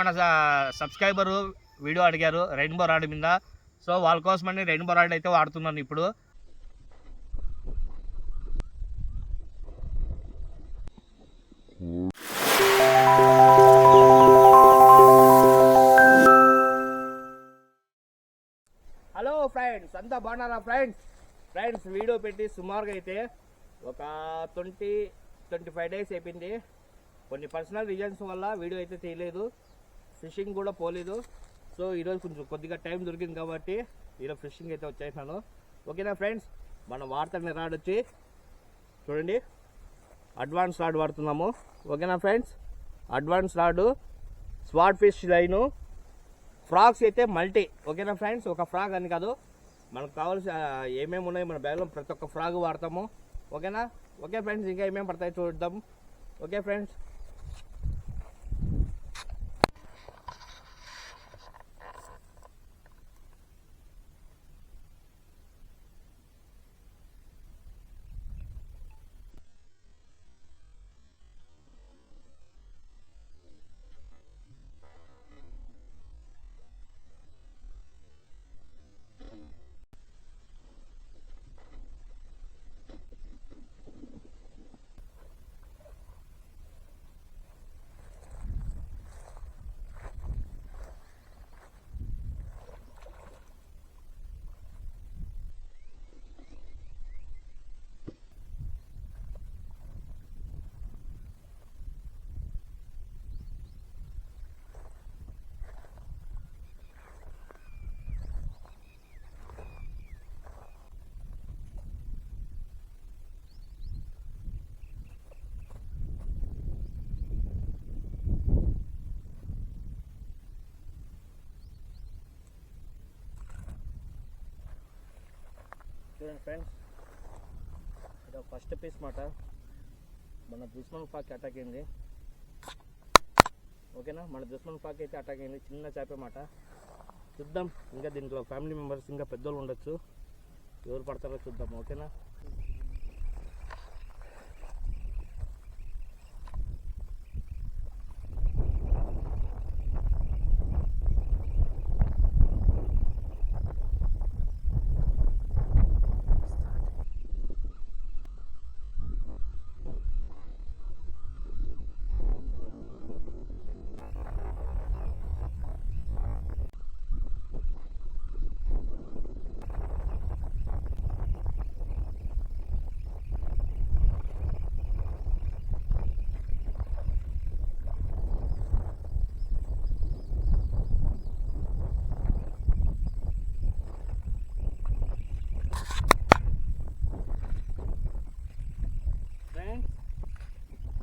మన subscriber video అడిగారు rainbow rod మీద. సో వాళ్ళ కోసమని రెయిన్బో రాడ్ అయితే వాడుతున్నాను ఇప్పుడు. హలో ఫ్రెండ్స్, అంతా బాగున్నారా ఫ్రెండ్స్ వీడియో పెట్టి సుమారుగా అయితే ఒక 20-25 డేస్ అయిపోయింది. కొన్ని పర్సనల్ రీజన్స్ వల్ల వీడియో అయితే తీయలేదు, ఫిషింగ్ కూడా పోలేదు. సో ఈరోజు కొంచెం కొద్దిగా టైం దొరికింది కాబట్టి ఈరోజు ఫిషింగ్ అయితే వచ్చేసాను. ఓకేనా ఫ్రెండ్స్, మనం వాడుతున్న రాడ్ వచ్చి చూడండి, అడ్వాన్స్ రాడ్ వాడుతున్నాము. ఓకేనా friends, advance rod, swat fish line, frogs అయితే మల్టీ. ఓకేనా ఫ్రెండ్స్, ఒక ఫ్రాగ్ అని కాదు, మనకు కావాల్సిన ఏమేమి ఉన్నాయి మన బ్యాగ్లో ప్రతి ఒక్క ఫ్రాగ్ వాడతాము. ఓకేనా. ఓకే ఫ్రెండ్స్, ఇంకా ఏమేమి పడతాయి చూద్దాం. ఓకే ఫ్రెండ్స్, చూడండి ఫ్రెండ్స్, ఇది ఫస్ట్ పీస్ మాట మన దుస్మన్ పాకి అటాక్ అయింది. ఓకేనా, మన దుస్మన్ పాకి అయితే అటాక్ అయింది, చిన్న చేప మాట. చూద్దాం, ఇంకా దీంట్లో ఫ్యామిలీ మెంబర్స్ ఇంకా పెద్దోళ్ళు ఉండొచ్చు, ఎవరు పడతారో చూద్దాం. ఓకేనా.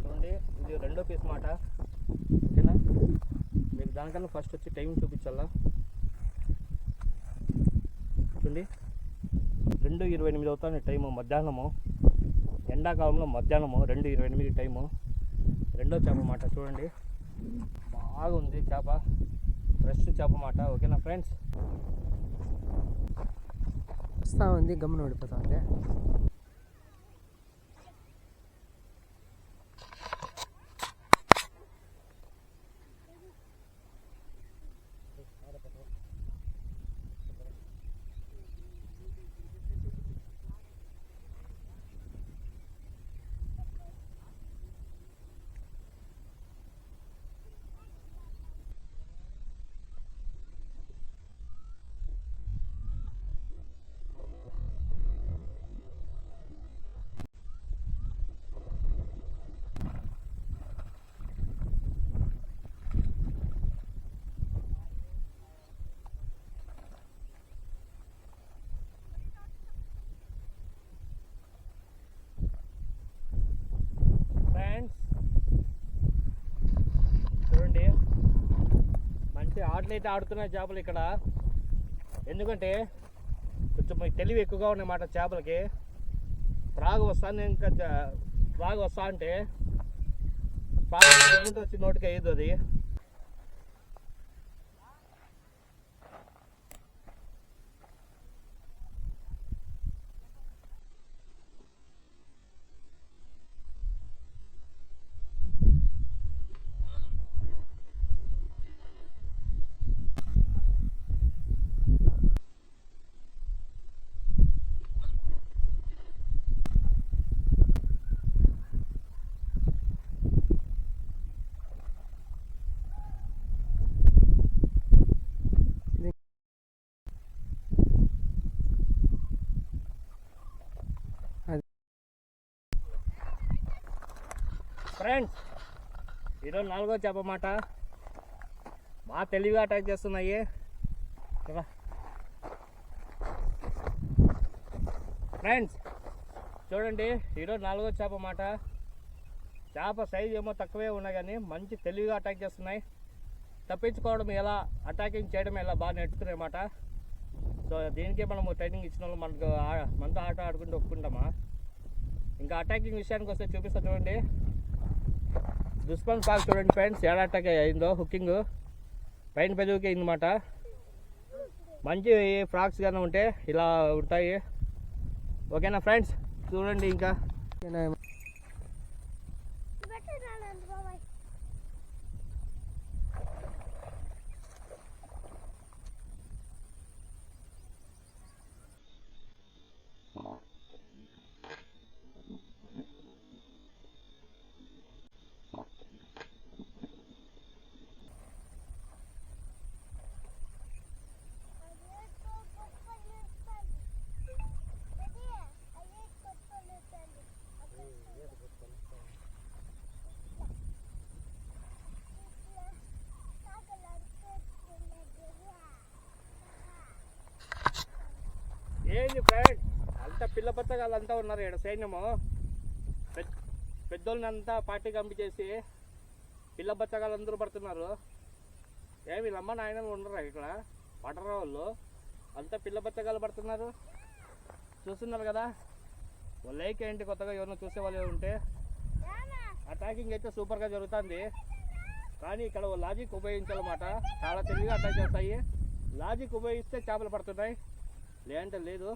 చూడండి, ఇది రెండో పీస్ మాట. ఓకేనా, మీకు దానికన్నా ఫస్ట్ వచ్చి టైం చూపించాలా. చూడండి, 2:28 అవుతుంది టైము, మధ్యాహ్నము, ఎండాకాలంలో మధ్యాహ్నము 2:28 టైము. రెండో చేప మాట. చూడండి, బాగుంది చేప, ఫ్రెష్ చేప మాట. ఓకేనా ఫ్రెండ్స్, వస్తూ ఉంది, గమ్మున ఓడిపోతా ఉంది. చూడండి, మంచి ఆటలు అయితే ఆడుతున్నాయి చేపలు ఇక్కడ. ఎందుకంటే కొంచెం తెలివి ఎక్కువగా ఉన్నమాట చేపలకి. ఫ్రాగ్ వస్తాను, ఇంకా ఫ్రాగ్ వస్తా అంటే ఫ్రాగ్ వచ్చి నోటికి అయ్యదు అది. ఫ్రెండ్స్ ఈరోజు 4వ చేప మాట బాగా తెలివిగా అటాక్ చేస్తున్నాయి కదా ఫ్రెండ్స్. చూడండి ఈరోజు 4వ చేప మాట. చేప సైజ్ ఏమో తక్కువే ఉన్నాయి కానీ మంచి తెలివిగా అటాక్ చేస్తున్నాయి. తప్పించుకోవడం ఎలా, అటాకింగ్ చేయడం ఎలా బాగా నేర్చుకునేమాట. సో దీనికే మనము ట్రైనింగ్ ఇచ్చిన వాళ్ళు మనతో ఆట ఆడుకుంటూ ఒప్పుకుంటామా. ఇంకా అటాకింగ్ విషయానికి వస్తే చూపిస్తా చూడండి. దుష్మన్ ఫాగ్ చూడండి ఫ్రెండ్స్, ఎలా అటాక్ అయిందో. హుకింగ్ పైన పెదవికి అయిందన్నమాట. మంచి ఫ్రాక్స్ కానీ ఉంటే ఇలా ఉంటాయి. ఓకేనా ఫ్రెండ్స్, చూడండి. ఇంకా ఏంది ఫ్రెండ్, అంతా పిల్ల బత్తగాళ్ళు అంతా ఉన్నారు ఇక్కడ. సైన్యము పెద్దోళ్ళని అంతా పార్టీ పంపించేసి పిల్ల బచ్చగాళ్ళు అందరూ పడుతున్నారు. ఏమి వీళ్ళమ్మ నాయన ఉండరు ఇక్కడ పడరా వాళ్ళు అంతా పిల్ల బచ్చగాళ్ళు పడుతున్నారు. చూస్తున్నారు కదా. లైక్ ఏంటి కొత్తగా ఎవరైనా చూసే వాళ్ళు ఉంటే. అటాకింగ్ అయితే సూపర్గా జరుగుతుంది కానీ ఇక్కడ లాజిక్ ఉపయోగించాలన్నమాట. చాలా తెలివిగా అటాక్ చేస్తాయి. లాజిక్ ఉపయోగిస్తే చేపలు పడుతున్నాయి, లేదంటే లేదు.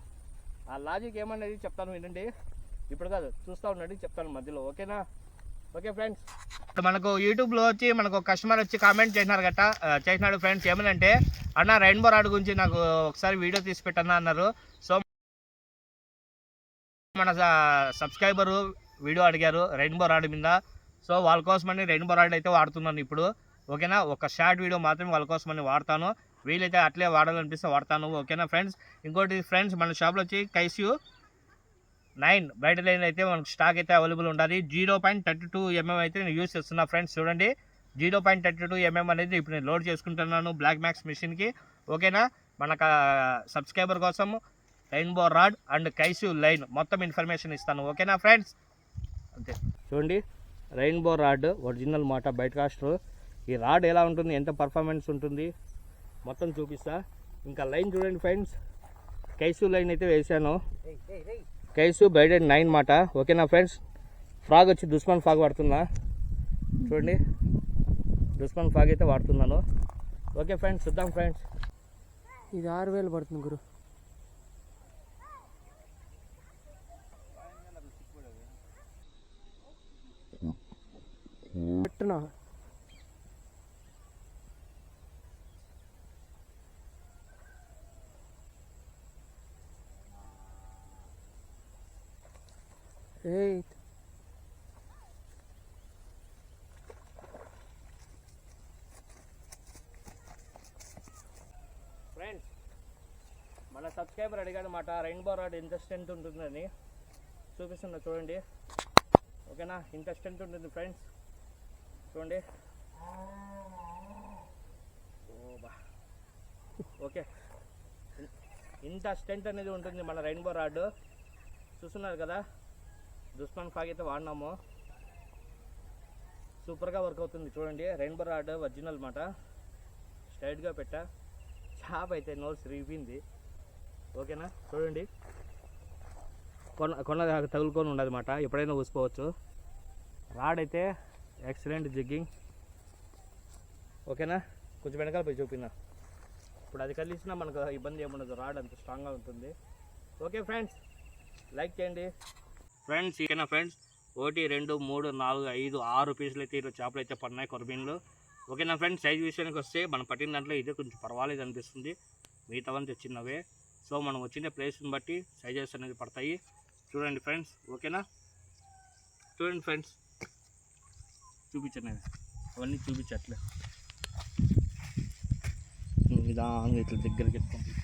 ఆ లాజిక్ ఏమనేది చెప్తాను వినండి. ఇప్పుడు కాదు, చూస్తూ ఉండండి, చెప్తాను మధ్యలో. ఓకేనా? ఓకే ఫ్రెండ్స్, మనకు యూట్యూబ్లో వచ్చి మనకు కస్టమర్ వచ్చి కామెంట్ చేసినాడు ఫ్రెండ్స్. ఏమనంటే, అన్న రెయిన్బో రాడ్ గురించి నాకు ఒకసారి వీడియో తీసి పెట్టన్నా అన్నారు. సో మన సబ్స్క్రైబరు వీడియో అడిగారు రెయిన్బో రాడ్ మీద. సో వాళ్ళ కోసమని రెయిన్బో రాడ్ అయితే వాడుతున్నాను ఇప్పుడు. ఓకేనా? ఒక షార్ట్ వీడియో మాత్రమే వాళ్ళ కోసమని వాడతాను. వీలైతే అట్లే వాడాలనిపిస్తే వాడతాను. ఓకేనా ఫ్రెండ్స్? ఇంకోటి ఫ్రెండ్స్, మన షాప్లో వచ్చి కైస్యూ 9 బయట లైన్ అయితే మనకు స్టాక్ అయితే అవైలబుల్ ఉండాలి. 0.32 mm అయితే నేను యూజ్ చేస్తున్నా ఫ్రెండ్స్. చూడండి, 0.32 mm అనేది ఇప్పుడు నేను లోడ్ చేసుకుంటున్నాను బ్లాక్ మ్యాక్స్ మిషన్కి. ఓకేనా? మనకు సబ్స్క్రైబర్ కోసం రెయిన్బో రాడ్ అండ్ కైస్యూ లైన్ మొత్తం ఇన్ఫర్మేషన్ ఇస్తాను. ఓకేనా ఫ్రెండ్స్? అంతే. చూడండి, రెయిన్బో రాడ్ ఒరిజినల్ మాట, బయట కాస్టర్. ఈ రాడ్ ఎలా ఉంటుంది, ఎంత పర్ఫార్మెన్స్ ఉంటుంది మొత్తం చూపిస్తా. ఇంకా లైన్ చూడండి ఫ్రెండ్స్, కైస్యూ లైన్ అయితే వేసాను. కైస్యూ బ్రైడెడ్ 9 మాట. ఓకేనా ఫ్రెండ్స్? ఫ్రాగ్ వచ్చి దుష్మన్ ఫాగ్ వాడుతున్నా. చూడండి, దుష్మన్ ఫాగ్ అయితే వాడుతున్నాను. ఓకే ఫ్రెండ్స్, చూద్దాం ఫ్రెండ్స్. ఇది 6000 పడుతుంది గురు. పెట్టునా ఫ్రెండ్స్, మన సబ్స్క్రైబర్ అడిగాడు అన్నమాట రెయిన్బో రాడ్ ఎంత స్ట్రెంత్ ఉంటుందని. చూపిస్తున్నా చూడండి. ఓకేనా? ఇంత స్ట్రెంత్ ఉంటుంది ఫ్రెండ్స్. చూడండి. ఓకే, ఇంత స్ట్రెంత్ అనేది ఉంటుంది మన రెయిన్బో రాడ్. చూస్తున్నారు కదా, దుష్మన్ ఫాగ్ అయితే వాడినాము. సూపర్గా వర్క్ అవుతుంది. చూడండి, రెయిన్బో రాడ్ ఒరిజినల్ మాట. స్ట్రైట్గా పెట్టా, చేప అయితే నోట్స్ రిగిపోయింది. ఓకేనా? చూడండి, కొన్న తగులుకొని ఉండదు మాట, ఎప్పుడైనా ఊసిపోవచ్చు. రాడ్ అయితే ఎక్సలెంట్ జిగ్గింగ్. ఓకేనా? కొంచెం వెనకాల పోయి చూపినా. ఇప్పుడు అది కలిసినా మనకు ఇబ్బంది ఏముండదు, రాడ్ అంత స్ట్రాంగ్గా ఉంటుంది. ఓకే ఫ్రెండ్స్, లైక్ చేయండి ఫ్రెండ్స్. ఓకేనా ఫ్రెండ్స్? 1 2 3 4 5 6 పీసులు అయితే ఈరోజు చేపలు అయితే పడినాయి, కొరమీన్లు. ఓకేనా ఫ్రెండ్స్? సైజ్ విషయానికి వస్తే మనం పట్టిన దాంట్లో ఇదే కొంచెం పర్వాలేదు అనిపిస్తుంది, మిగతావన్నీ తెచ్చినవే. సో మనం వచ్చిన ప్లేస్ని బట్టి సైజెస్ అనేది పడతాయి. చూడండి ఫ్రెండ్స్. ఓకేనా? చూడండి ఫ్రెండ్స్, చూపించండి, అవన్నీ చూపించట్లే. నిదానంగా ఇట్లా దగ్గరికి ఎత్తుకుంటాం.